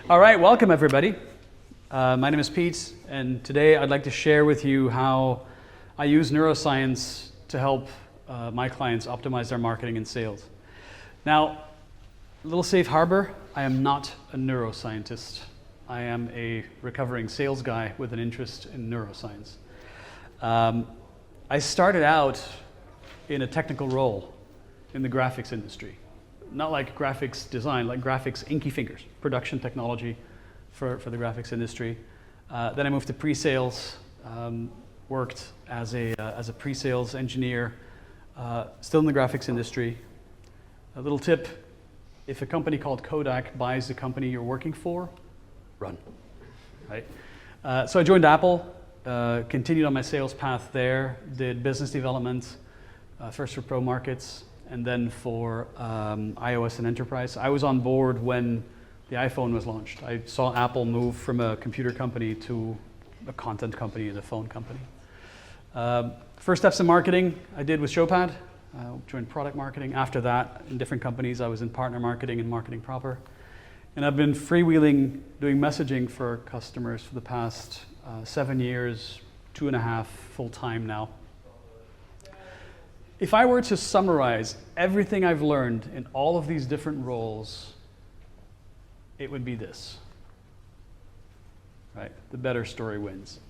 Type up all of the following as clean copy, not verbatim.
All right, welcome everybody. My name is Pete, and today I'd like to share with you how I use neuroscience to help my clients optimize their marketing and sales. Now, a little safe harbor, I am not a neuroscientist. I am a recovering sales guy with an interest in neuroscience. I started out in a technical role in the graphics industry. Not like graphics design, like graphics inky fingers, production technology for the graphics industry. Then I moved to pre-sales, worked as a pre-sales engineer, still in the graphics industry. A little tip, if a company called Kodak buys the company you're working for, run, right? So I joined Apple, continued on my sales path there, did business development, first for pro markets, and then for iOS and enterprise. I was on board when the iPhone was launched. I saw Apple move from a computer company to a content company and a phone company. First steps in marketing I did with Showpad. Joined product marketing. After that, in different companies, I was in partner marketing and marketing proper. And I've been freewheeling, doing messaging for customers for the past 7 years, 2.5 full time now. If I were to summarize everything I've learned in all of these different roles, it would be this, right? The better story wins.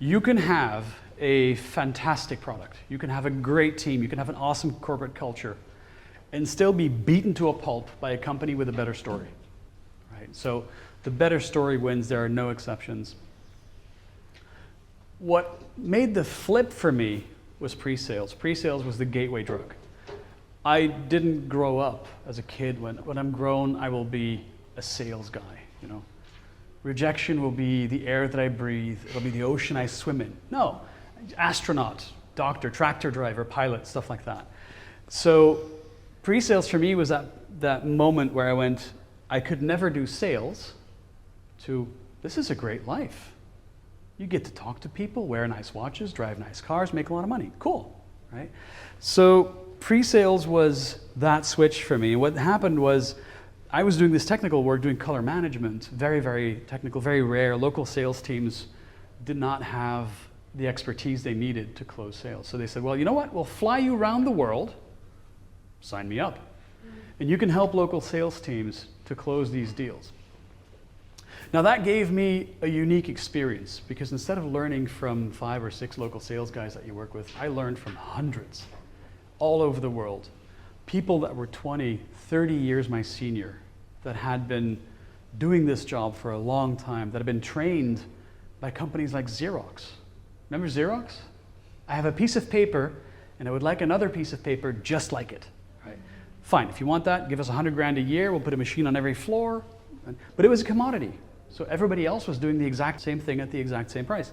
You can have a fantastic product. You can have a great team. You can have an awesome corporate culture and still be beaten to a pulp by a company with a better story, right? So the better story wins. There are no exceptions. What made the flip for me was pre-sales. Pre-sales was the gateway drug. I didn't grow up as a kid when I'm grown, I will be a sales guy, you know. Rejection will be the air that I breathe. It'll be the ocean I swim in. No, astronaut, doctor, tractor driver, pilot, stuff like that. So pre-sales for me was that moment where I went, I could never do sales, to this is a great life. You get to talk to people, wear nice watches, drive nice cars, make a lot of money. Cool, right? So pre-sales was that switch for me. What happened was I was doing this technical work, doing color management, very, very technical, very rare. Local sales teams did not have the expertise they needed to close sales. So they said, well, you know what? We'll fly you around the world. Sign me up. And you can help local sales teams to close these deals. Now that gave me a unique experience because instead of learning from 5 or 6 local sales guys that you work with, I learned from hundreds all over the world. People that were 20, 30 years my senior, that had been doing this job for a long time, that had been trained by companies like Xerox. Remember Xerox? I have a piece of paper and I would like another piece of paper just like it. Right? Fine, if you want that, give us 100 grand a year, we'll put a machine on every floor. But it was a commodity. So everybody else was doing the exact same thing at the exact same price.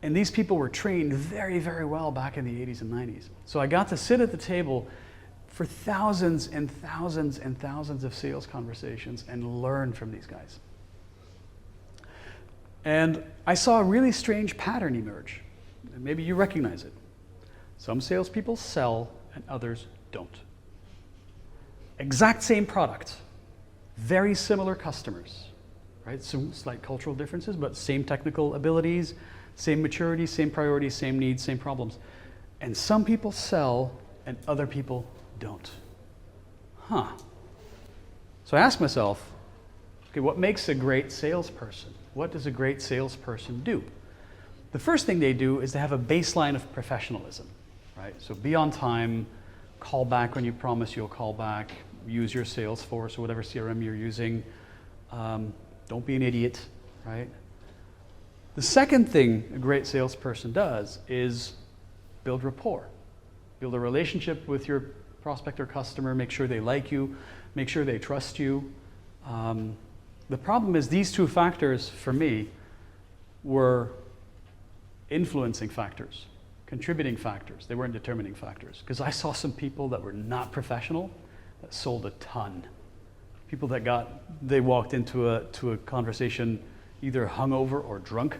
And these people were trained very, very well back in the 80s and 90s. So I got to sit at the table for thousands and thousands and thousands of sales conversations and learn from these guys. And I saw a really strange pattern emerge. And maybe you recognize it. Some salespeople sell and others don't. Exact same product, very similar customers. Right? Some slight cultural differences, but same technical abilities, same maturity, same priorities, same needs, same problems. And some people sell and other people don't. Huh. So I asked myself, okay, what makes a great salesperson? What does a great salesperson do? The first thing they do is they have a baseline of professionalism, right? So be on time, call back when you promise you'll call back, use your Salesforce or whatever CRM you're using. Don't be an idiot, right? The second thing a great salesperson does is build rapport. Build a relationship with your prospect or customer, make sure they like you, make sure they trust you. The problem is these two factors, for me, were influencing factors, contributing factors. They weren't determining factors. Because I saw some people that were not professional that sold a ton. People that they walked into a conversation either hungover or drunk,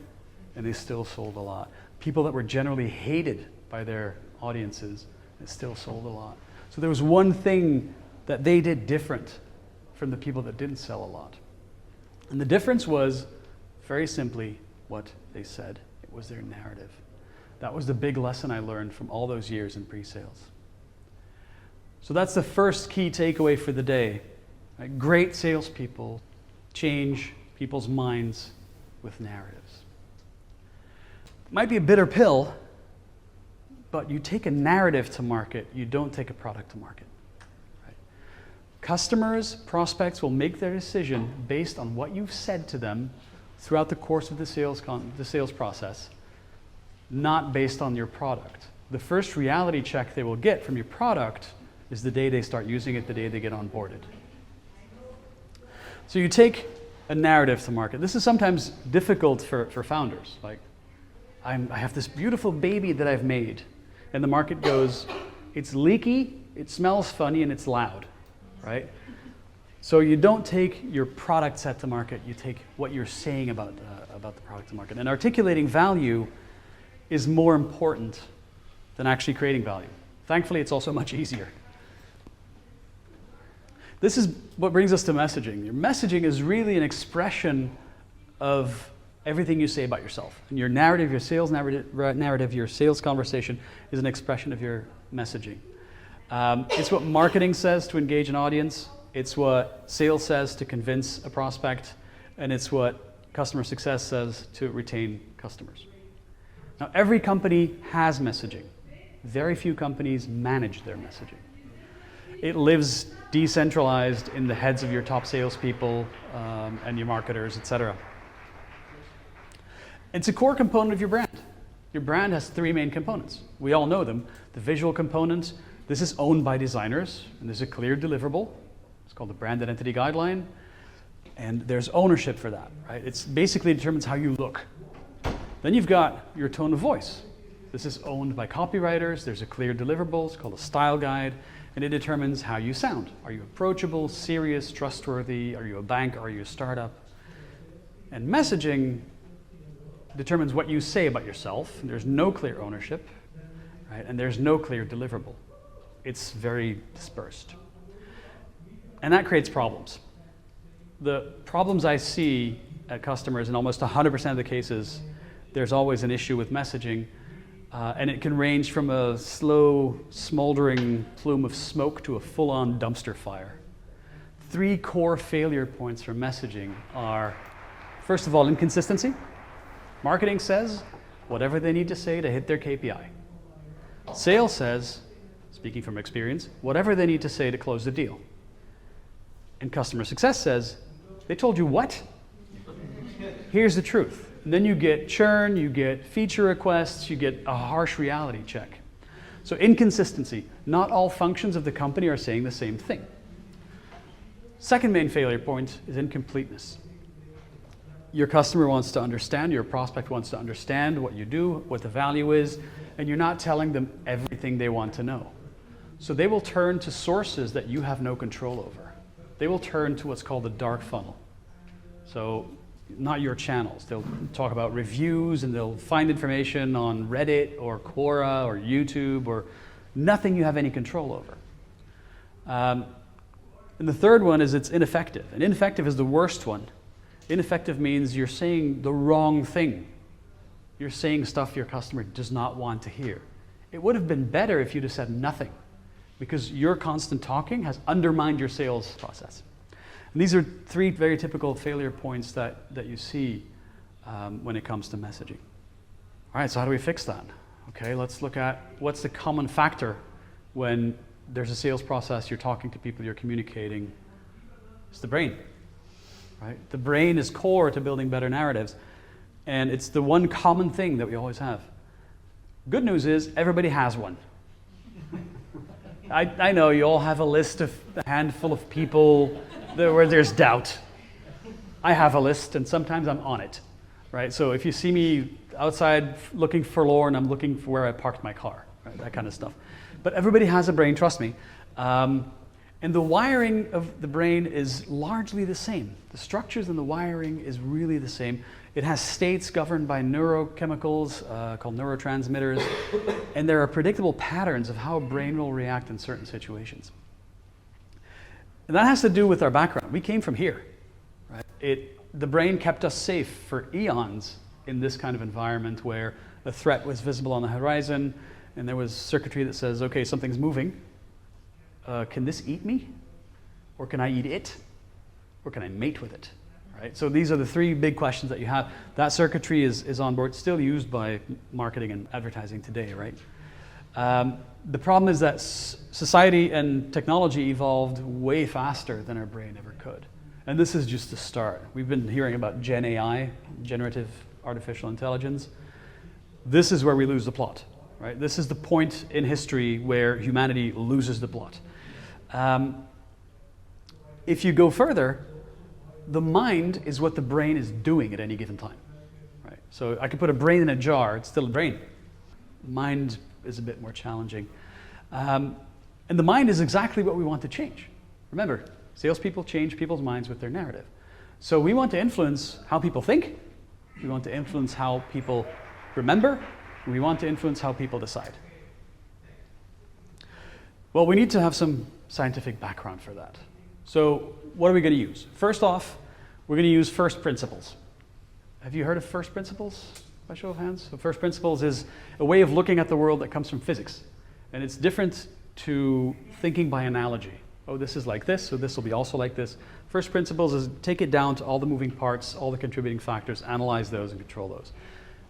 and they still sold a lot. People that were generally hated by their audiences, and still sold a lot. So there was one thing that they did different from the people that didn't sell a lot. And the difference was, very simply, what they said. It was their narrative. That was the big lesson I learned from all those years in pre-sales. So that's the first key takeaway for the day. Right? Great salespeople change people's minds with narratives. It might be a bitter pill, but you take a narrative to market, you don't take a product to market. Right? Customers, prospects will make their decision based on what you've said to them throughout the course of the sales process, not based on your product. The first reality check they will get from your product is the day they start using it, the day they get onboarded. So you take a narrative to market. This is sometimes difficult for founders. Like, I have this beautiful baby that I've made, and the market goes, it's leaky, it smells funny, and it's loud, right? So you don't take your product set to market, you take what you're saying about the product to market. And articulating value is more important than actually creating value. Thankfully, it's also much easier. This is what brings us to messaging. Your messaging is really an expression of everything you say about yourself. And your narrative, your sales narrative, your sales conversation is an expression of your messaging. It's what marketing says to engage an audience. It's what sales says to convince a prospect. And it's what customer success says to retain customers. Now, every company has messaging. Very few companies manage their messaging. It lives decentralized in the heads of your top salespeople and your marketers, etc. It's a core component of your brand. Your brand has three main components. We all know them. The visual component, this is owned by designers, and there's a clear deliverable. It's called the Brand Identity Guideline, and there's ownership for that, right? It's basically determines how you look. Then you've got your tone of voice. This is owned by copywriters. There's a clear deliverable. It's called a style guide, and it determines how you sound. Are you approachable, serious, trustworthy? Are you a bank? Are you a startup? And messaging determines what you say about yourself. There's no clear ownership, right? And there's no clear deliverable. It's very dispersed. And that creates problems. The problems I see at customers, in almost 100% of the cases, there's always an issue with messaging. And it can range from a slow, smoldering plume of smoke to a full-on dumpster fire. Three core failure points for messaging are, first of all, inconsistency. Marketing says whatever they need to say to hit their KPI. Sales says, speaking from experience, whatever they need to say to close the deal. And customer success says, they told you what? Here's the truth. And then you get churn, you get feature requests, you get a harsh reality check. So inconsistency. Not all functions of the company are saying the same thing. Second main failure point is incompleteness. Your customer wants to understand, your prospect wants to understand what you do, what the value is, and you're not telling them everything they want to know. So they will turn to sources that you have no control over. They will turn to what's called a dark funnel. So not your channels. They'll talk about reviews and they'll find information on Reddit or Quora or YouTube or nothing you have any control over. And the third one is it's ineffective. And ineffective is the worst one. Ineffective means you're saying the wrong thing. You're saying stuff your customer does not want to hear. It would have been better if you'd have said nothing, because your constant talking has undermined your sales process. And these are three very typical failure points that you see when it comes to messaging. All right, so how do we fix that? Okay, let's look at what's the common factor when there's a sales process, you're talking to people, you're communicating. It's the brain, right? The brain is core to building better narratives, and it's the one common thing that we always have. Good news is everybody has one. I know you all have a list of a handful of people where there's doubt. I have a list, and sometimes I'm on it, right? So if you see me outside looking forlorn, I'm looking for where I parked my car, right? That kind of stuff. But everybody has a brain, trust me. And the wiring of the brain is largely the same. The structures and the wiring is really the same. It has states governed by neurochemicals called neurotransmitters, and there are predictable patterns of how a brain will react in certain situations. And that has to do with our background. We came from here, right? the brain kept us safe for eons in this kind of environment where a threat was visible on the horizon and there was circuitry that says, okay, something's moving. Can this eat me? Or can I eat it? Or can I mate with it? Right? So these are the three big questions that you have. That circuitry is on board, still used by marketing and advertising today, right? The problem is that society and technology evolved way faster than our brain ever could. And this is just the start. We've been hearing about Gen AI, generative artificial intelligence. This is where we lose the plot, right? This is the point in history where humanity loses the plot. If you go further, the mind is what the brain is doing at any given time, right? So I could put a brain in a jar, it's still a brain. Mind is a bit more challenging. And the mind is exactly what we want to change. Remember, salespeople change people's minds with their narrative. So we want to influence how people think, we want to influence how people remember, and we want to influence how people decide. Well, we need to have some scientific background for that. So what are we going to use? First off, we're going to use first principles. Have you heard of first principles, by show of hands? So first principles is a way of looking at the world that comes from physics. And it's different to thinking by analogy. Oh, this is like this, so this will be also like this. First principles is take it down to all the moving parts, all the contributing factors, analyze those and control those.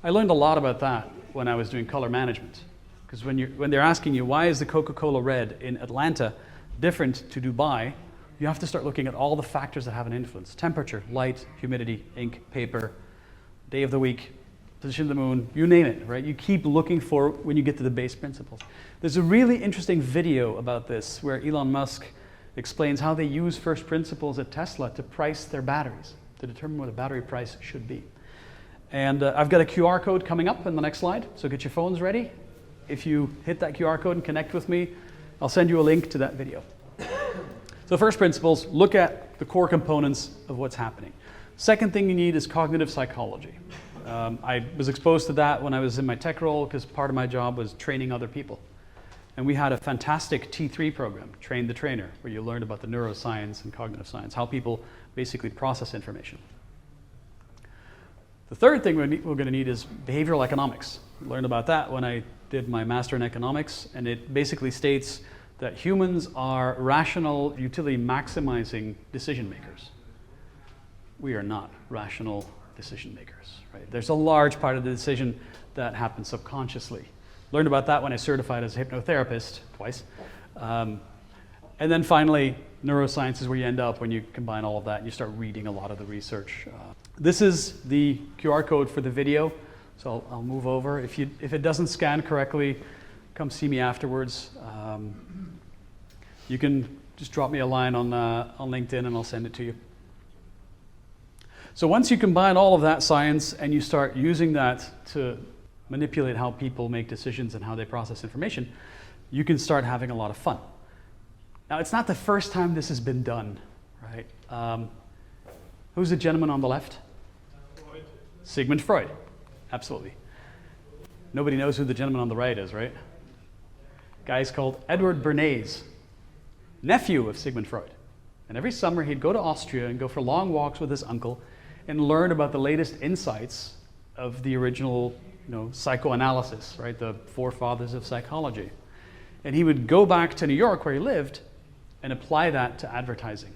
I learned a lot about that when I was doing color management. Because when they're asking you, why is the Coca-Cola red in Atlanta different to Dubai, you have to start looking at all the factors that have an influence. Temperature, light, humidity, ink, paper, day of the week, position of the moon, you name it, right? You keep looking for when you get to the base principles. There's a really interesting video about this where Elon Musk explains how they use first principles at Tesla to price their batteries, to determine what a battery price should be. And I've got a QR code coming up in the next slide, so get your phones ready. If you hit that QR code and connect with me, I'll send you a link to that video. So first principles, look at the core components of what's happening. Second thing you need is cognitive psychology. I was exposed to that when I was in my tech role because part of my job was training other people. And we had a fantastic T3 program, Train the Trainer, where you learned about the neuroscience and cognitive science, how people basically process information. The third thing we're going to need is behavioral economics. I learned about that when I did my master in economics, and it basically states that humans are rational, utility maximizing decision makers. We are not rational decision makers, right? There's a large part of the decision that happens subconsciously. Learned about that when I certified as a hypnotherapist twice. And then finally, neuroscience is where you end up when you combine all of that and you start reading a lot of the research. This is the QR code for the video, so I'll move over. If it doesn't scan correctly, come see me afterwards. You can just drop me a line on LinkedIn and I'll send it to you. So once you combine all of that science and you start using that to manipulate how people make decisions and how they process information, you can start having a lot of fun. Now, it's not the first time this has been done, right? Who's the gentleman on the left? Freud. Sigmund Freud, absolutely. Nobody knows who the gentleman on the right is, right? Guy's called Edward Bernays, nephew of Sigmund Freud. And every summer he'd go to Austria and go for long walks with his uncle and learn about the latest insights of the original, psychoanalysis, right? The forefathers of psychology. And he would go back to New York where he lived and apply that to advertising.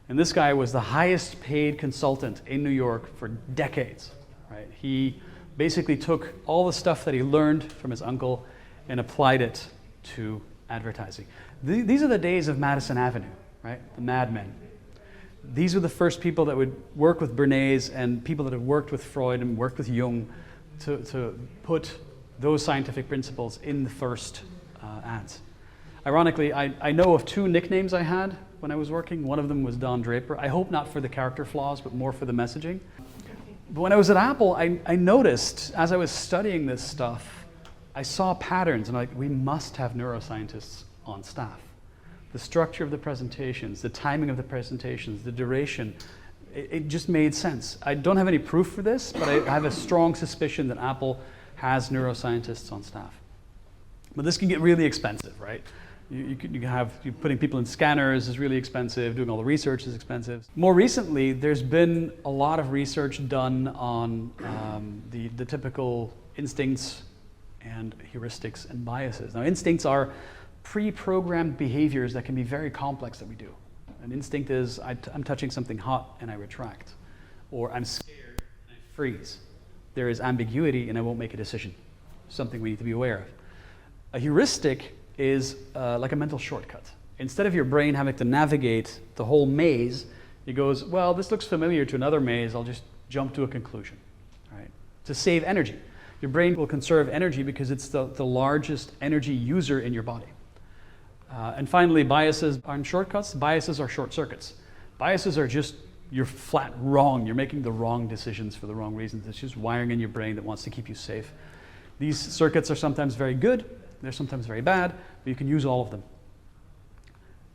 And this guy was the highest paid consultant in New York for decades, right? He basically took all the stuff that he learned from his uncle and applied it to advertising. These are the days of Madison Avenue, right? The madmen. These were the first people that would work with Bernays and people that had worked with Freud and worked with Jung to put those scientific principles in the first ads. Ironically, I know of two nicknames I had when I was working. One of them was Don Draper. I hope not for the character flaws, but more for the messaging. But when I was at Apple, I noticed, as I was studying this stuff, I saw patterns, and we must have neuroscientists on staff. The structure of the presentations, the timing of the presentations, the duration, it just made sense. I don't have any proof for this, but I have a strong suspicion that Apple has neuroscientists on staff. But this can get really expensive, right? You putting people in scanners is really expensive, doing all the research is expensive. More recently, there's been a lot of research done on the typical instincts and heuristics and biases. Now, instincts are pre-programmed behaviors that can be very complex that we do. An instinct is, I'm touching something hot and I retract, or I'm scared and I freeze. There is ambiguity and I won't make a decision, something we need to be aware of. A heuristic is like a mental shortcut. Instead of your brain having to navigate the whole maze, it goes, well, this looks familiar to another maze, I'll just jump to a conclusion, right? To save energy. Your brain will conserve energy because it's the largest energy user in your body. And finally, biases aren't shortcuts, biases are short circuits. Biases are just, you're flat wrong, you're making the wrong decisions for the wrong reasons. It's just wiring in your brain that wants to keep you safe. These circuits are sometimes very good, they're sometimes very bad, but you can use all of them.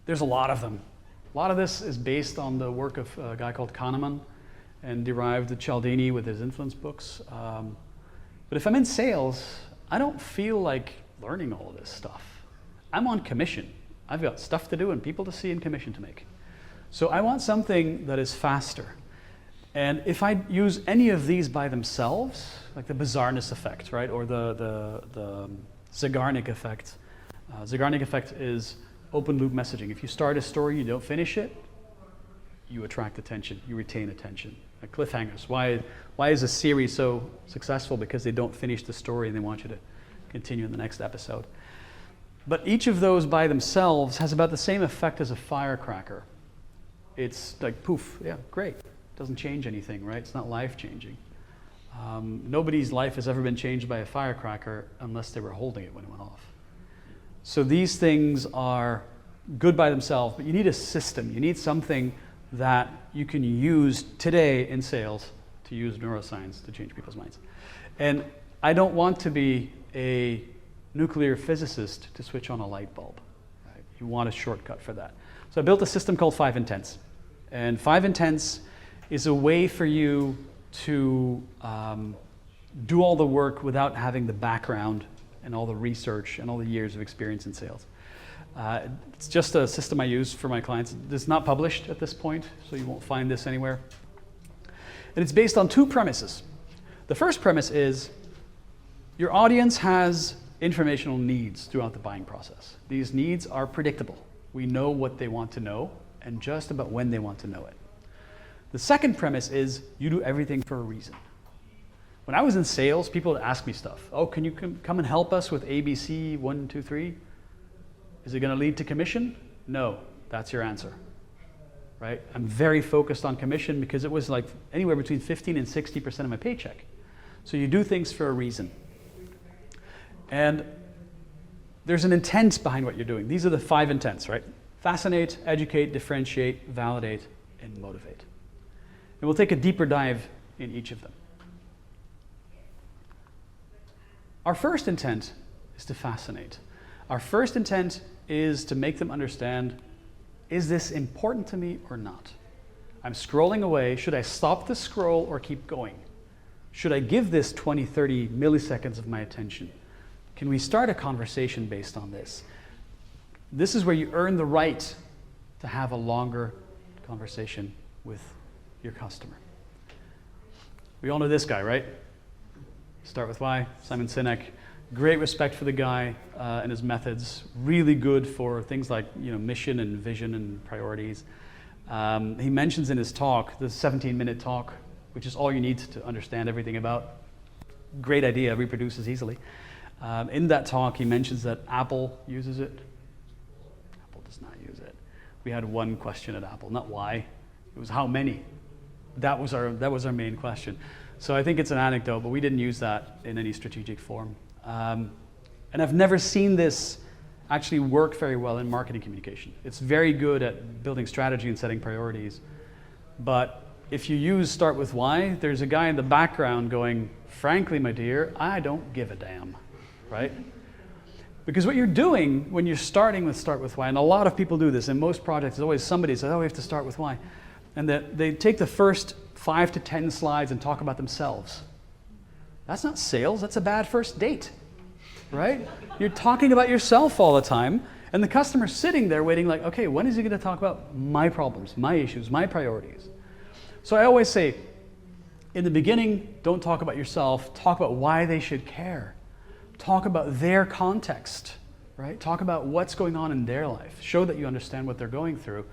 There's a lot of them. A lot of this is based on the work of a guy called Kahneman and derived the Cialdini with his influence books. But if I'm in sales, I don't feel like learning all of this stuff. I'm on commission. I've got stuff to do and people to see and commission to make. So I want something that is faster. And if I use any of these by themselves, like the bizarreness effect, right, or the Zeigarnik effect. Zeigarnik effect is open loop messaging. If you start a story, you don't finish it, you attract attention, you retain attention. Like cliffhangers. Why is a series so successful? Because they don't finish the story and they want you to continue in the next episode. But each of those by themselves has about the same effect as a firecracker. It's like poof, yeah, great. Doesn't change anything, right? It's not life-changing. Nobody's life has ever been changed by a firecracker unless they were holding it when it went off. So these things are good by themselves, but you need a system. You need something that you can use today in sales to use neuroscience to change people's minds. And I don't want to be a nuclear physicist to switch on a light bulb. Right? You want a shortcut for that. So I built a system called 5 Intents. And 5 Intents is a way for you to do all the work without having the background and all the research and all the years of experience in sales. It's just a system I use for my clients. It's not published at this point, so you won't find this anywhere. And it's based on 2 premises. The first premise is your audience has informational needs throughout the buying process. These needs are predictable. We know what they want to know and just about when they want to know it. The second premise is you do everything for a reason. When I was in sales, people would ask me stuff. Oh, can you come and help us with ABC 1, 2, 3? Is it going to lead to commission? No, that's your answer. Right? I'm very focused on commission because it was like anywhere between 15 and 60% of my paycheck. So you do things for a reason. And there's an intent behind what you're doing. These are the 5 intents, right? Fascinate, educate, differentiate, validate, and motivate. And we'll take a deeper dive in each of them. Our first intent is to fascinate. Our first intent is to make them understand, is this important to me or not? I'm scrolling away. Should I stop the scroll or keep going? Should I give this 20, 30 milliseconds of my attention? Can we start a conversation based on this? This is where you earn the right to have a longer conversation with your customer. We all know this guy, right? Start with why, Simon Sinek. Great respect for the guy and his methods. Really good for things like mission and vision and priorities. He mentions in his talk, the 17-minute talk, which is all you need to understand everything about. Great idea, reproduces easily. In that talk, he mentions that Apple uses it. Apple does not use it. We had one question at Apple, not why. It was how many. That was our main question. So I think it's an anecdote, but we didn't use that in any strategic form. And I've never seen this actually work very well in marketing communication. It's very good at building strategy and setting priorities. But if you use start with why, there's a guy in the background going, frankly, my dear, I don't give a damn, right? Because what you're doing when you're starting with start with why, and a lot of people do this, in most projects, there's always somebody says, oh, we have to start with why. And that they take the first 5 to 10 slides and talk about themselves. That's not sales, that's a bad first date, right? You're talking about yourself all the time, And the customer's sitting there waiting like, okay, when is he going to talk about my problems, my issues, my priorities? So I always say, in the beginning, don't talk about yourself. Talk about why they should care. Talk about their context, right? Talk about what's going on in their life. Show that you understand what they're going through.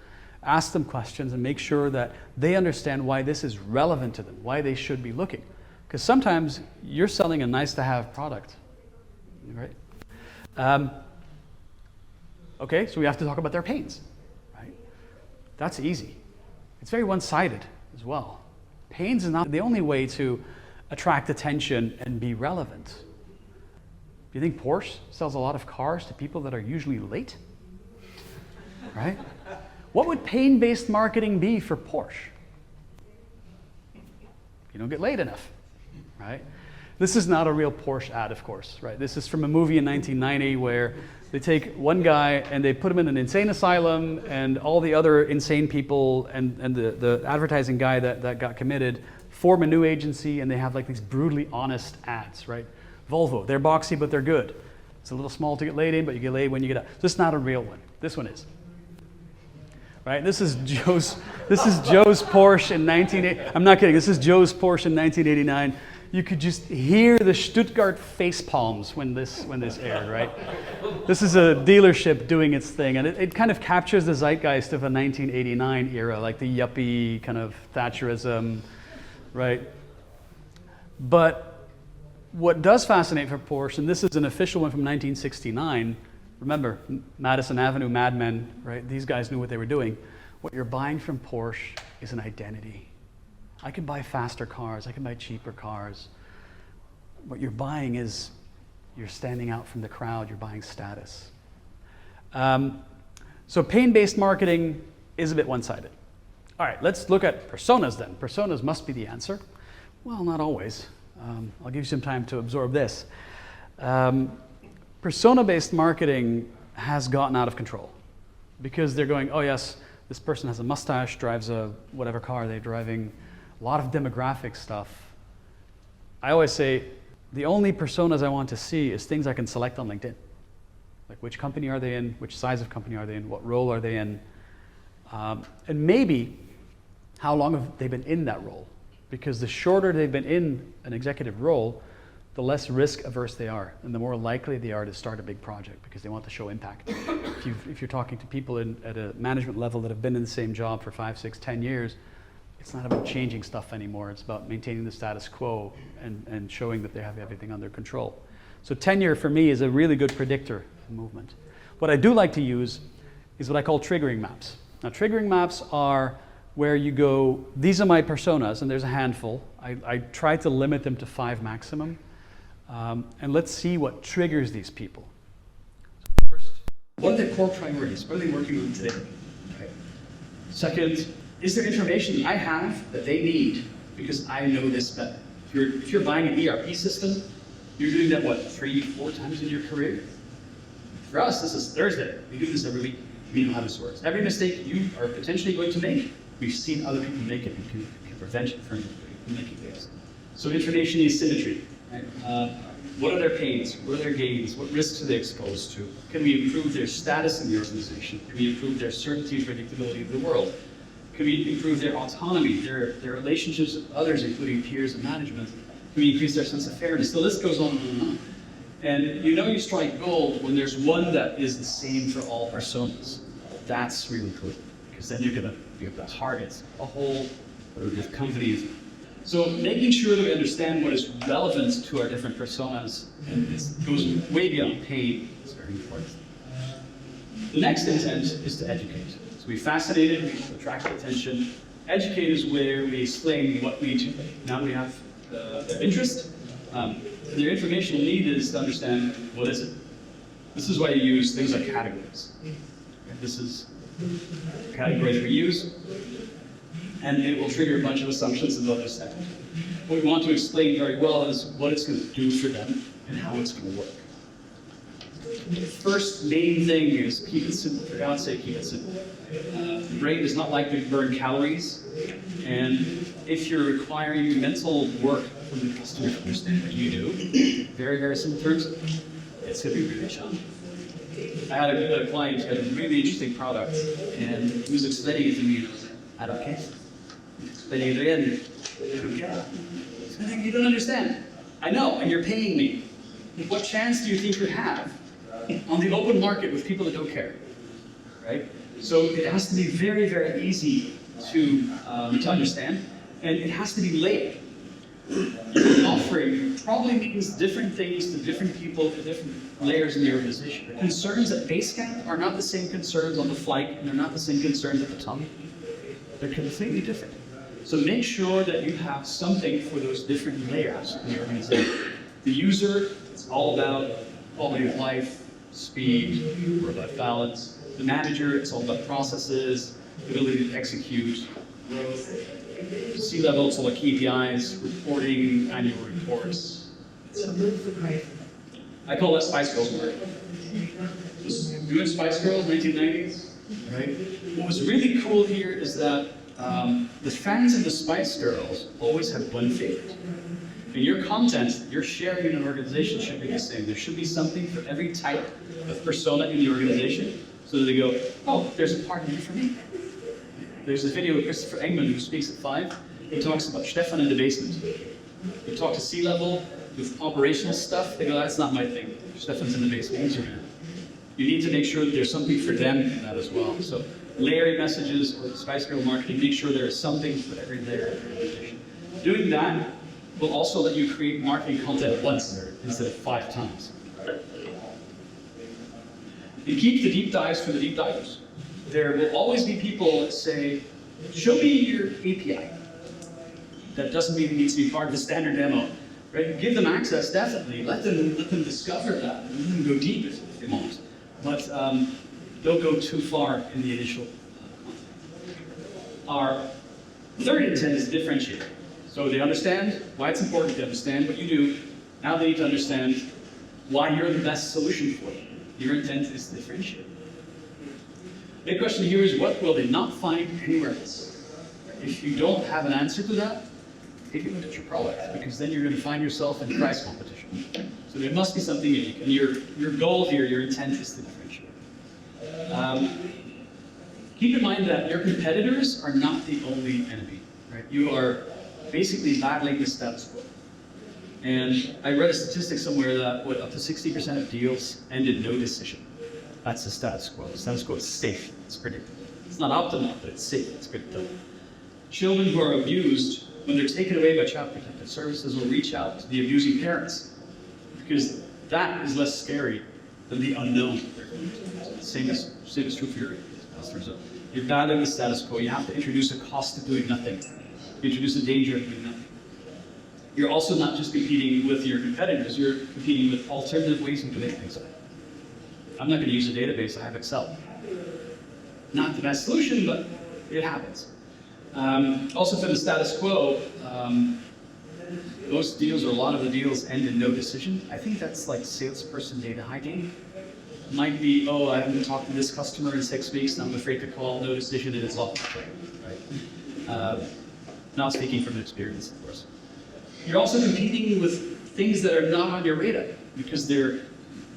Ask them questions and make sure that they understand why this is relevant to them, why they should be looking. Because sometimes you're selling a nice-to-have product, right? Okay, so we have to talk about their pains, right? That's easy. It's very one-sided as well. Pains is not the only way to attract attention and be relevant. Do you think Porsche sells a lot of cars to people that are usually late? Right? What would pain-based marketing be for Porsche? You don't get late enough, right? This is not a real Porsche ad, of course, right? This is from a movie in 1990 where they take one guy and they put him in an insane asylum, and all the other insane people and the advertising guy that got committed form a new agency, and they have like these brutally honest ads, right? Volvo, they're boxy, but they're good. It's a little small to get laid in, but you get laid when you get out. This is not a real one. This one is. Right? This is Joe's Porsche in 1980. I'm not kidding. This is Joe's Porsche in 1989. You could just hear the Stuttgart face palms when this aired, right? This is a dealership doing its thing, and it kind of captures the zeitgeist of a 1989 era, like the yuppie kind of Thatcherism, right? But what does fascinate for Porsche, and this is an official one from 1969, remember, Madison Avenue, Mad Men, right? These guys knew what they were doing. What you're buying from Porsche is an identity. I can buy faster cars, I can buy cheaper cars. What you're buying is, you're standing out from the crowd, you're buying status. So pain-based marketing is a bit one-sided. All right, let's look at personas then. Personas must be the answer. Well, not always. I'll give you some time to absorb this. Persona-based marketing has gotten out of control because they're going, oh yes, this person has a mustache, drives a whatever car they're driving, a lot of demographic stuff. I always say, the only personas I want to see is things I can select on LinkedIn. Like which company are they in, which size of company are they in, what role are they in, and maybe how long have they been in that role. Because the shorter they've been in an executive role, the less risk averse they are, and the more likely they are to start a big project because they want to show impact. If you're talking to people at a management level that have been in the same job for 5, 6, 10 years, it's not about changing stuff anymore. It's about maintaining the status quo and showing that they have everything under control. So tenure for me is a really good predictor of movement. What I do like to use is what I call triggering maps. Now triggering maps are where you go, these are my personas, and there's a handful. I try to limit them to 5 maximum. And let's see what triggers these people. First, what are their core priorities? What are they working on today? Okay. Second, is there information I have that they need because I know this better? If you're buying an ERP system, you're doing that, what, 3, 4 times in your career? For us, this is Thursday. We do this every week. We know how this works. Every mistake you are potentially going to make, we've seen other people make it and can prevent it from making things. So information asymmetry. Right? What are their pains? What are their gains? What risks are they exposed to? Can we improve their status in the organization? Can we improve their certainty and predictability of the world? Can we improve their autonomy, their relationships with others, including peers and management? Can we increase their sense of fairness? The list goes on and on. And you know you strike gold when there's one that is the same for all personas. That's really cool, because then you're going to be able to target a whole companies. So making sure that we understand what is relevant to our different personas, and this goes way beyond pain, is very important. The next intent is to educate. So we fascinated, we attract attention. Educate is where we explain what we do. Now we have their interest. Their informational need is to understand what is it. This is why you use things like categories. This is categories we use, and it will trigger a bunch of assumptions and other stuff. What we want to explain very well is what it's going to do for them and how it's going to work. The first main thing is keep it simple. For God's sake, keep it simple. The brain does not like to burn calories, and if you're requiring mental work from the customer to understand what you do, very, very simple terms, it's going to be really challenging. I had a client who had a really interesting product, and he was explaining it to me, and I was like, I don't care. Explaining it again, I don't care. I think you don't understand. I know, and you're paying me. What chance do you think you have on the open market with people that don't care, right? So it has to be very, very easy to understand, and it has to be layered. Your offering probably means different things to different people, to different layers in the organization. The concerns at Basecamp are not the same concerns on the flight, and they're not the same concerns at the top. They're completely different. So make sure that you have something for those different layers in the organization. The user, it's all about quality of life, speed, work-life balance. The manager, it's all about processes, ability to execute, growth. C-level, it's all about KPIs, reporting, annual reports. I call that Spice Girls work. Doing Spice Girls, 1990s, right? What was really cool here is that the fans of the Spice Girls always have one favorite. And your content, your sharing in an organization should be the same. There should be something for every type of persona in the organization, so that they go, oh, there's a part here for me. There's a video of Christopher Engman who speaks at 5. He talks about Stefan in the basement. You talk to C-level with operational stuff, they go, that's not my thing. Stefan's in the basement, he's your man. You need to make sure that there's something for them in that as well. So layering messages or Spice Girl marketing, make sure there is something for every layer of your organization. Doing that will also let you create marketing content once instead of 5 times. You keep the deep dives for the deep divers. There will always be people that say, show me your API. That doesn't mean it needs to be part of the standard demo. Right? Give them access, definitely. Let them discover that. Let them go deep if they want. But don't go too far in the initial content. Our third intent is differentiate. So they understand why it's important to understand what you do. Now they need to understand why you're the best solution for them. Your intent is to differentiate. The big question here is, what will they not find anywhere else? If you don't have an answer to that, take a look at your product, because then you're going to find yourself in price competition. So there must be something unique, and your goal here, your intent is to differentiate. Keep in mind that your competitors are not the only enemy, right? You are basically battling the status quo. And I read a statistic somewhere that up to 60% of deals ended no decision. That's the status quo. The status quo is safe, it's predictable. It's not optimal, but it's safe, it's predictable. Children who are abused, when they're taken away by Child Protective Services, will reach out to the abusing parents, because that is less scary than the unknown. Same is true for your customers. You're battling the status quo. You have to introduce a cost of doing nothing. You introduce a danger of doing nothing. You're also not just competing with your competitors, you're competing with alternative ways of doing things. I'm not going to use a database, I have Excel. Not the best solution, but it happens. Also for the status quo, most deals, or a lot of the deals, end in no decision. I think that's like salesperson data hiding. It might be, oh, I haven't talked to this customer in 6 weeks, and I'm afraid to call, no decision, and it's off the train, right? Not speaking from experience, of course. You're also competing with things that are not on your radar, because they're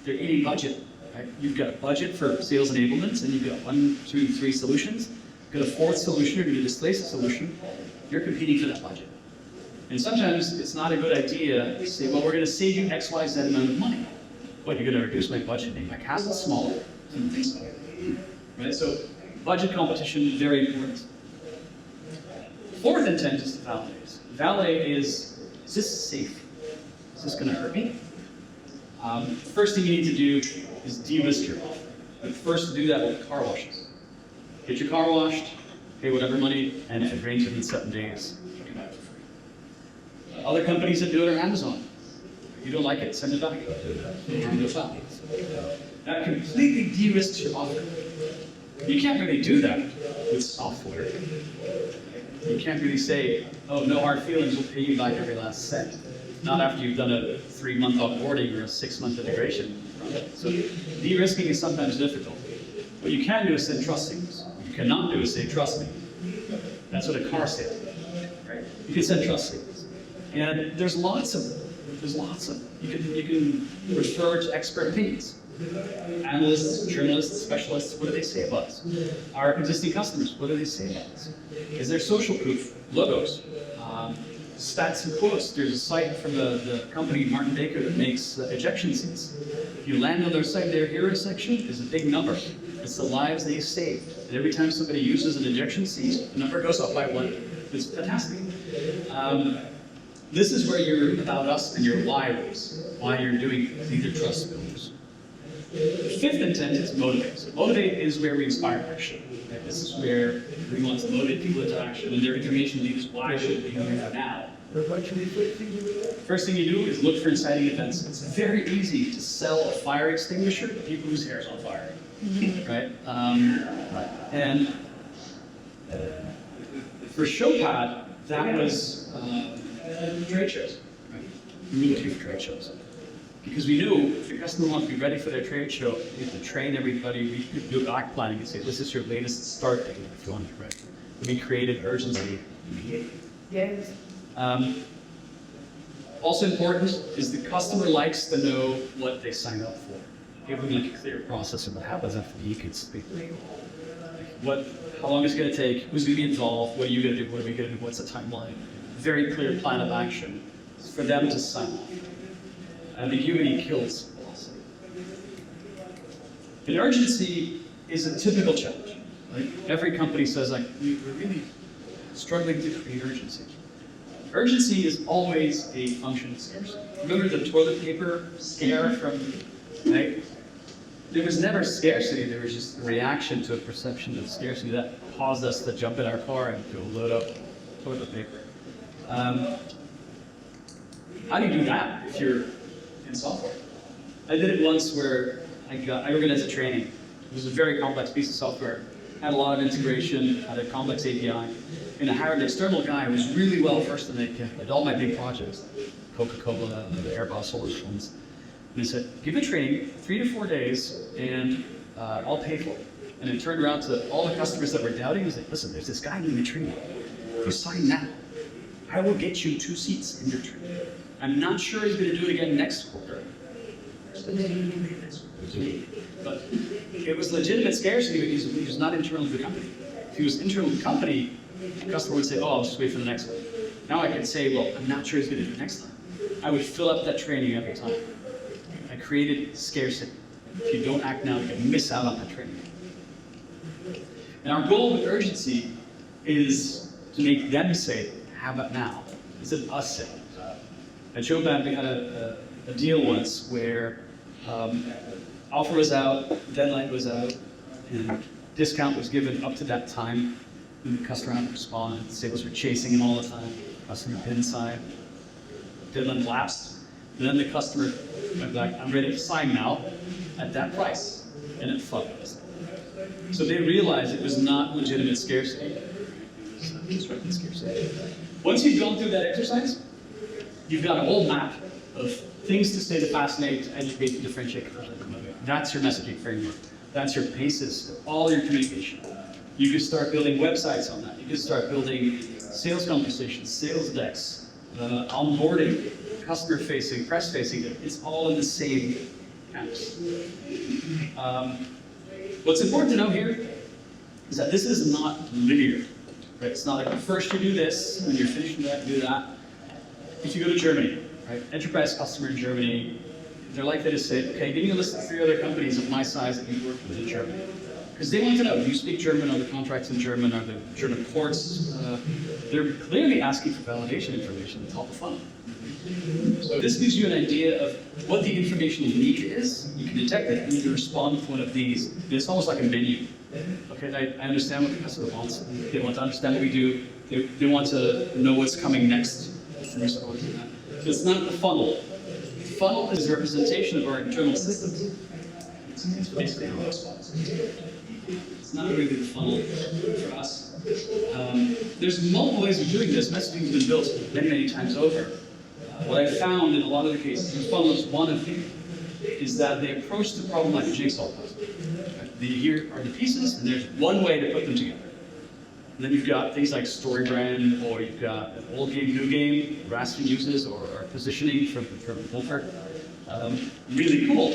eating budget. Right? You've got a budget for sales enablement, and you've got 1, 2, 3 solutions. You've got a 4th solution, you're going to displace a solution. You're competing for that budget. And sometimes it's not a good idea to say, well, we're going to save you X, Y, Z amount of money. What, you're going to reduce my budget, make my castle smaller? I don't think so. Right? So budget competition is very important. 4th intent is to validate. Validate is this safe? Is this going to hurt me? First thing you need to do is de-risk your offer. But first, do that with car washes. Get your car washed, pay whatever money, and if it rains within 7 days, you can buy it for free. Other companies that do it are Amazon. If you don't like it, send it back. That completely de-risks your offer. You can't really do that with software. You can't really say, oh, no hard feelings, we'll pay you back every last cent. Not after you've done a 3-month onboarding or a 6-month integration. So de-risking is sometimes difficult. What you can do is send trust signals. What you cannot do is say, trust me. That's what a car sale is, right? You can send trust signals. And there's lots of, you can refer to expert opinions. Analysts, journalists, specialists, what do they say about us? Our existing customers, what do they say about us? Is there social proof, logos, stats and quotes? There's a site from the company Martin Baker that makes ejection seats. If you land on their site, their hero section is a big number. It's the lives they saved. And every time somebody uses an ejection seat, the number goes up by one. It's fantastic. This is where your about us and your why is, why you're doing it. These are trust builders. The fifth intent is motivate. So motivate is where we inspire action. Right? This is where we want to motivate people into action, and their information lead is why should we do it now. First thing you do is look for inciting events. It's very easy to sell a fire extinguisher to people whose hair is on fire, right? And for Showpad, that was trade shows, right? We moved to trade shows. Because we knew if the customer wants to be ready for their trade show, we have to train everybody. We could do back planning and say, this is your latest start date if you want to be ready. We created urgency. Yes. Also important is the customer likes to know what they signed up for. Give them like a clear process of what happens after the speak. How long is it going to take? Who's going to be involved? What are you going to do? What are we going to do? What's the timeline? Very clear plan of action for them to sign off. Ambiguity kills velocity. And urgency is a typical challenge. Right? Every company says, like, we're really struggling to create urgency. Urgency is always a function of scarcity. Remember the toilet paper scare from, right? There was never scarcity, there was just a reaction to a perception of scarcity that caused us to jump in our car and go load up toilet paper. How do you do that if you're in software? I did it once where I organized a training. It was a very complex piece of software, had a lot of integration, had a complex API, and I hired an external guy who was really well versed in it, did all my big projects, Coca-Cola, the Airbus solutions. And he said, give a training, 3 to 4 days, and I'll pay for it. And it turned around to all the customers that were doubting, he said, listen, there's this guy doing a training. If you sign now, I will get you 2 seats in your training. I'm not sure he's going to do it again next quarter. But it was legitimate scarcity, but he was not internal to the company. If he was internal to the company, the customer would say, oh, I'll just wait for the next one. Now I can say, well, I'm not sure he's going to do it next time. I would fill up that training every time. I created scarcity. If you don't act now, you can miss out on that training. And our goal with urgency is to make them say, how about now? Instead of us saying. At Showpad, we had a deal once where offer was out, deadline was out, and discount was given up to that time. And the customer had to respond, and sales were chasing him all the time. Customer didn't sign. Deadline lapsed. And then the customer went back, I'm ready to sign now at that price. And it fucked us. So they realized it was not legitimate scarcity. Constructed scarcity. Once you've gone through that exercise, you've got a whole map of things to say to fascinate, to educate, to differentiate. That's your messaging framework. That's your basis for all your communication. You can start building websites on that. You can start building sales conversations, sales decks, onboarding, customer-facing, press-facing. It's all in the same canvas. What's important to know here is that this is not linear. Right? It's not like first you do this, and you're finishing that, you do that. If you go to Germany, right? Enterprise customer in Germany, they're likely to say, okay, give me a list of 3 other companies of my size that you work with in Germany. Because they want to know, do you speak German? Are the contracts in German? Are the German courts? They're clearly asking for validation information at the top of funnel. So this gives you an idea of what the information you need is. You can detect it, and you can respond with one of these. And it's almost like a menu. Okay, I understand what the customer wants. They want to understand what we do. They want to know what's coming next. So it's not the funnel. The funnel is a representation of our internal systems. It's basically how it spots. It's not really the funnel for us. There's multiple ways of doing this. Messaging has been built many, many times over. What I found in a lot of the cases, the funnel is one of them, is that they approach the problem like a jigsaw puzzle. Here are the pieces, and there's one way to put them together. And then you've got things like story brand, or you've got an old game, new game, Raskin uses, or positioning from Wolfert. Really cool.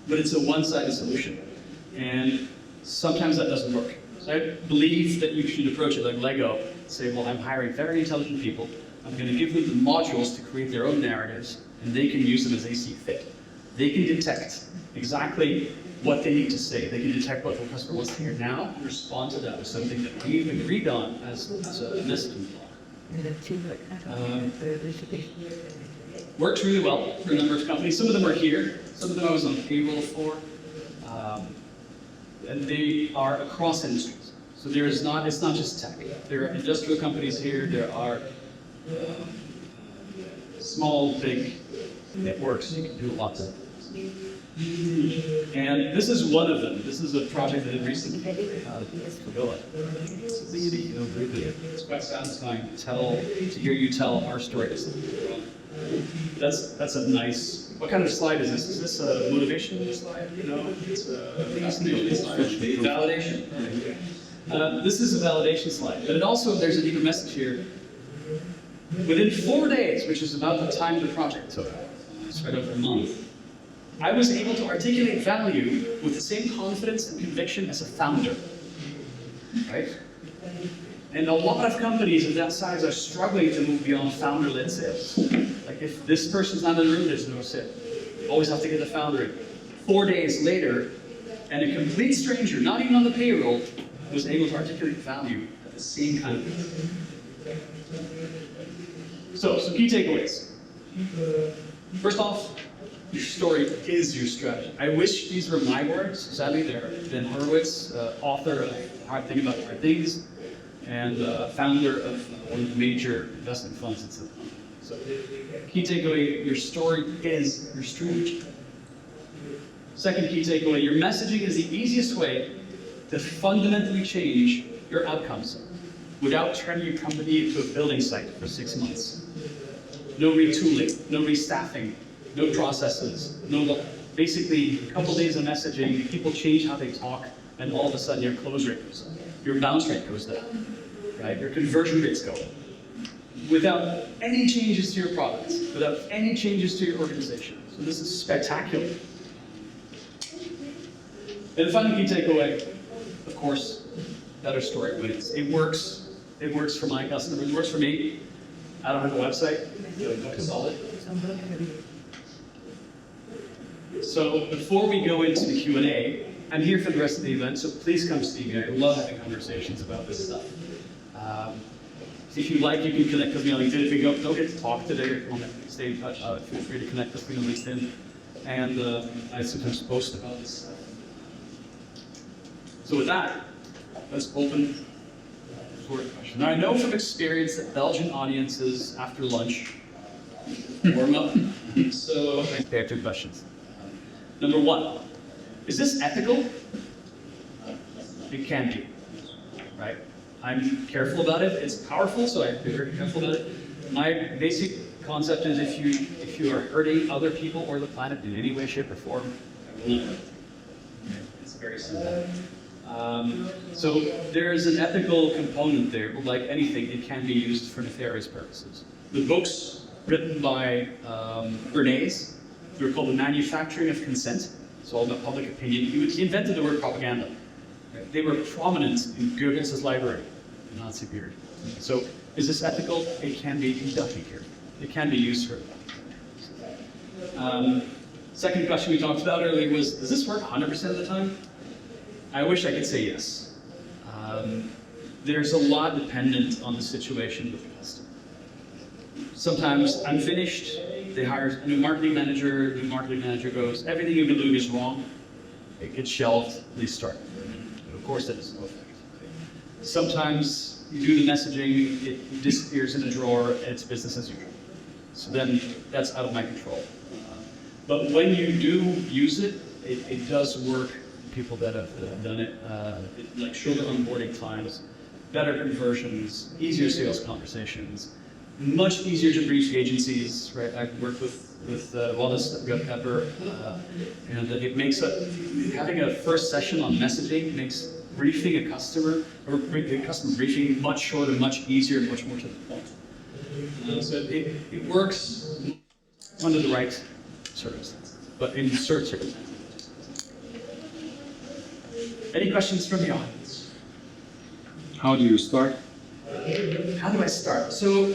but it's a one-sided solution. And sometimes that doesn't work. So I believe that you should approach it like Lego. Say, well, I'm hiring very intelligent people. I'm going to give them the modules to create their own narratives, and they can use them as they see fit. They can detect exactly what they need to say. They can detect what the customer wants to hear now and respond to that with something that we've agreed on as a messaging block. Works really well for a number of companies. Some of them are here. Some of them I was on payroll for. And they are across industries. So it's not just tech. There are industrial companies here. There are small, big networks. You can do lots of things. And this is one of them. This is a project that I recently It's quite satisfying to hear you tell our stories. That's a nice. What kind of slide is this? Is this a motivation slide? No, it's a validation. This is a validation slide, but there's a deeper message here. Within 4 days, which is about the time the project took, spread over a month, I was able to articulate value with the same confidence and conviction as a founder, right? And a lot of companies of that size are struggling to move beyond founder-led sales. Like if this person's not in the room, there's no sale. You always have to get the founder in. 4 days later, and a complete stranger, not even on the payroll, was able to articulate value at the same kind of thing. So, some key takeaways. First off, your story is your strategy. I wish these were my words. Sadly, they're Ben Horowitz, author of Hard Thing About Hard Things, and founder of one of the major investment funds in Silicon Valley. So, key takeaway, your story is your strategy. Second key takeaway, your messaging is the easiest way to fundamentally change your outcomes without turning your company into a building site for 6 months. No retooling, no restaffing, no processes, basically a couple days of messaging, people change how they talk, and all of a sudden your close rate goes up, your bounce rate goes down, right? Your conversion rates go up. Without any changes to your products, without any changes to your organization. So this is spectacular. And the final key takeaway, of course, better story wins. It works for my customers, it works for me. I don't have a website, it's solid. So before we go into the Q&A, I'm here for the rest of the event, so please come see me. I love having conversations about this stuff. If you like, you can connect with me on LinkedIn. If you don't get to talk today or want to stay in touch, feel free to connect with me on LinkedIn. And I sometimes post about this stuff. So with that, let's open for a question. Now I know from experience that Belgian audiences after lunch warm up. So they have 2 questions. Number 1, is this ethical? It can be, right? I'm careful about it. It's powerful, so I have to be very careful about it. My basic concept is if you are hurting other people or the planet in any way, shape, or form, I will not. It's very simple. So there is an ethical component there, but like anything, it can be used for nefarious purposes. The books written by Bernays, they were called The Manufacturing of Consent. It's all about public opinion. He invented the word propaganda. Right? They were prominent in Goebbels' library, the Nazi period. So is this ethical? It can be, definitely here. It can be used for second question we talked about earlier was, does this work 100% of the time? I wish I could say yes. There's a lot dependent on the situation with the customer. Sometimes I'm finished, they hire a new marketing manager goes, everything you've been doing is wrong, it gets shelved, they start. But of course that has no effect. Sometimes you do the messaging, it disappears in a drawer, and it's business as usual. So then that's out of my control. But when you do use it, it does work. People that have done it, like shorter onboarding times, better conversions, easier sales conversations, much easier to brief agencies, right? I've worked with Wallace at Pepper, and it makes having a first session on messaging makes briefing a customer, or the customer briefing much shorter, much easier, much more to the point. So it works under the right circumstances, but in certain circumstances. Any questions from the audience? How do you start? How do I start? So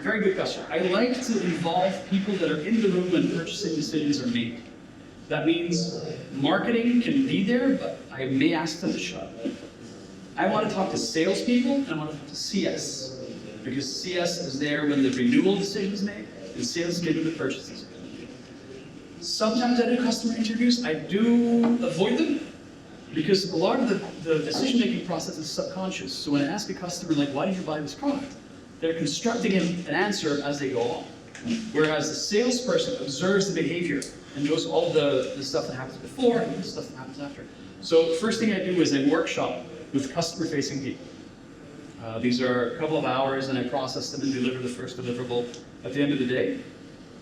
very good question. I like to involve people that are in the room when purchasing decisions are made. That means marketing can be there, but I may ask them to shut up. I want to talk to salespeople and I want to talk to CS, because CS is there when the renewal decision is made and sales is made when the purchase is made. Sometimes I do customer interviews. I do avoid them, because a lot of the decision-making process is subconscious. So when I ask a customer, like, why did you buy this product? They're constructing an answer as they go along. Whereas the salesperson observes the behavior and knows all the stuff that happens before and the stuff that happens after. So first thing I do is a workshop with customer-facing people. These are a couple of hours, and I process them and deliver the first deliverable at the end of the day.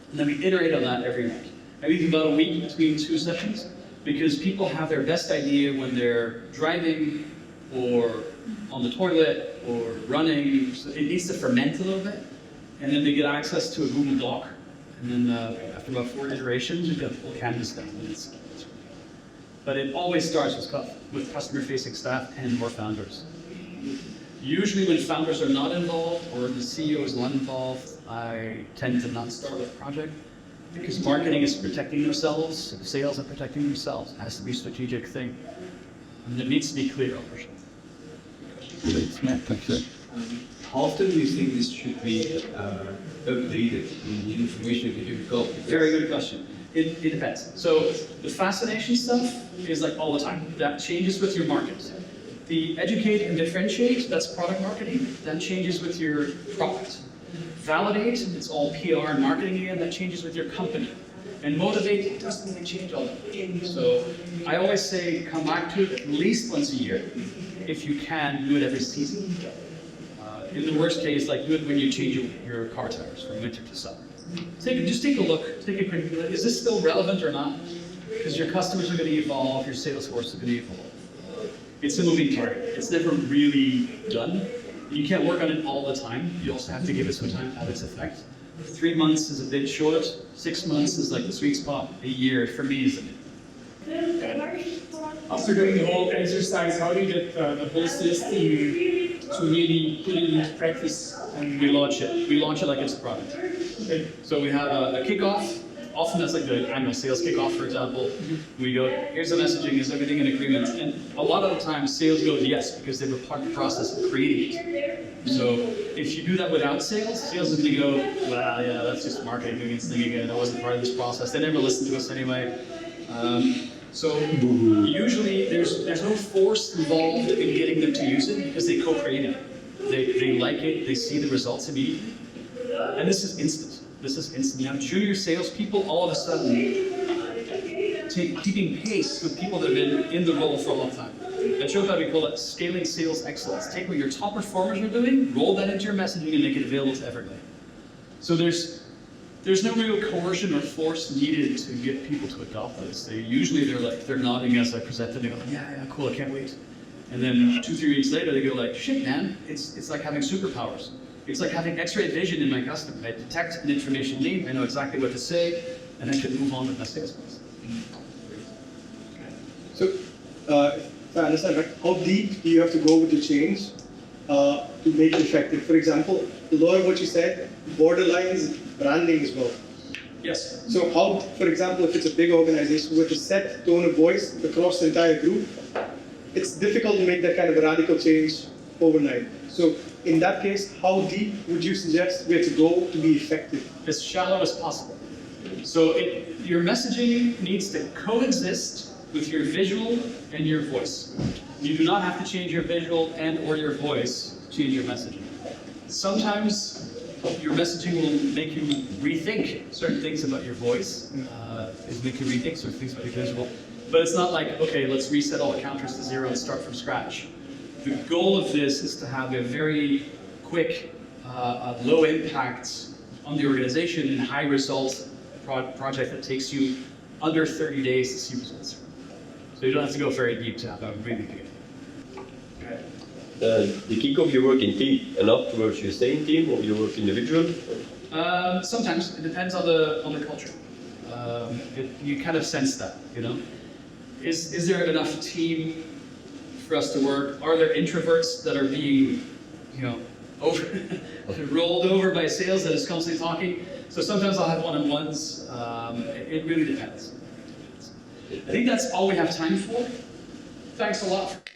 And then we iterate on that every week. Maybe about a week between two sessions, because people have their best idea when they're driving or on the toilet or running. So it needs to ferment a little bit, and then they get access to a Google Doc. And then after about 4 iterations, we've got the full canvas done. But it always starts with customer-facing staff and or founders. Usually when founders are not involved or the CEO is not involved, I tend to not start with a project, because marketing is protecting themselves, sales are protecting themselves. It has to be a strategic thing. And it needs to be clear ownership. How often do you think this should be updated in the information that you've got? Very good question. It depends. So the fascination stuff is like all the time. That changes with your market. The educate and differentiate, that's product marketing. That changes with your product. Validate, it's all PR and marketing again, that changes with your company. And motivate, it doesn't really change all that much. So I always say come back to it at least once a year. If you can, do it every season. In the worst case, like do it when you change your car tires from winter to summer. Just take a look, take a quick look. Is this still relevant or not? Because your customers are going to evolve, your sales force is going to evolve. It's a moving target. It's never really done. You can't work on it all the time. You also have to give it some time to have its effect. 3 months is a bit short. 6 months is like the sweet spot. A year for me is a bit. After doing the whole exercise, how do you get the whole sales team to really put it into practice? And we launch it. We launch it like it's a product. Okay. So we have a kickoff. Often that's like the annual sales kickoff, for example. We go, here's the messaging, is everything in agreement? And a lot of the time sales goes yes, because they were part of the process of creating it. So if you do that without sales, sales is going to go, well, yeah, that's just marketing doing its thing again. That wasn't part of this process. They never listen to us anyway. So usually there's no force involved in getting them to use it, because they co-created it. They like it, they see the results immediately. And this is instant. This is instant. You have junior salespeople all of a sudden keeping pace with people that have been in the role for a long time. At Showtime, we call it scaling sales excellence. Take what your top performers are doing, roll that into your messaging, and make it available to everybody. So there's no real coercion or force needed to get people to adopt this. They're nodding as I present it. They go, yeah, cool, I can't wait. And then 2-3 weeks later, they go like, shit, man, it's like having superpowers. It's like having X-ray vision in my customer. I detect an information need, I know exactly what to say, and I can move on with my sales process. So, if I understand right, how deep do you have to go with the change to make it effective? For example, a lot of what you said, borderlines, branding as well. Yes. So how, for example, if it's a big organization with a set tone of voice across the entire group, it's difficult to make that kind of a radical change overnight. So in that case, how deep would you suggest we have to go to be effective? As shallow as possible. So your messaging needs to coexist with your visual and your voice. You do not have to change your visual and or your voice to change your messaging. Sometimes your messaging will make you rethink certain things about your voice. It'll make you rethink certain things about your visual. But it's not like, okay, let's reset all the counters to 0 and start from scratch. The goal of this is to have a very quick, low impact on the organization and high result project that takes you under 30 days to see results. So you don't have to go very deep to have a really big. The kickoff, you work in team, and afterwards you stay in team, or you work individual? Sometimes it depends on the culture. You kind of sense that, you know. Is there enough team for us to work? Are there introverts that are being, over rolled over by sales that is constantly talking? So sometimes I'll have one-on-ones. It really depends. I think that's all we have time for. Thanks a lot.